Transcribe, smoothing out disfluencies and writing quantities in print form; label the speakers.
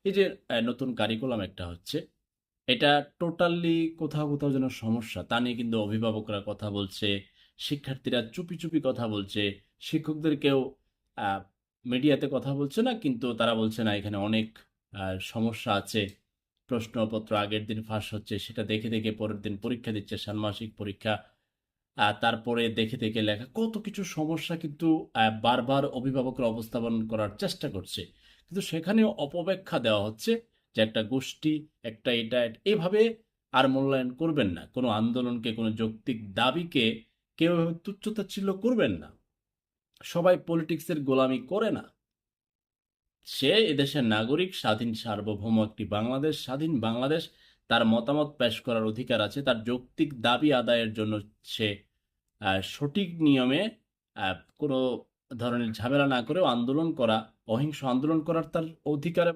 Speaker 1: এই যে নতুন কারিকুলাম একটা হচ্ছে, এটা টোটালি কোথাও কোথাও যেন সমস্যা, তা নিয়ে কিন্তু অভিভাবকরা কথা বলছে, শিক্ষার্থীরা চুপি চুপি কথা বলছে, শিক্ষকদেরকেও আহ, মিডিয়াতে কথা বলছে না, কিন্তু তারা বলছে না এখানে অনেক সমস্যা আছে। প্রশ্নপত্র আগের দিন ফাঁস হচ্ছে, সেটা দেখে দেখে পরের দিন পরীক্ষা দিচ্ছে, ষান্মাসিক পরীক্ষা। তারপরে দেখে দেখে লেখা কত কিছু সমস্যা কিন্তু বারবার অভিভাবকরা উপস্থাপন করার চেষ্টা করছে, কিন্তু সেখানেও অপব্যাখ্যা দেওয়া হচ্ছে যে একটা গোষ্ঠী, একটা এটা এভাবে আর মূল্যায়ন করবেন না। কোনো আন্দোলনকে, কোনো যৌক্তিক দাবিকে কেউ তুচ্ছতাচ্ছিল্য করবেন না। সবাই পলিটিক্সের গোলামি করে না। সে এদেশের নাগরিক, স্বাধীন সার্বভৌম একটি বাংলাদেশ, স্বাধীন বাংলাদেশ, তার মতামত পেশ করার অধিকার আছে, তার যৌক্তিক দাবি আদায়ের জন্য সে সঠিক নিয়মে কোনো ধরনের ঝামেলা না করেও আন্দোলন করা, অহিংস আন্দোলন করার তার অধিকার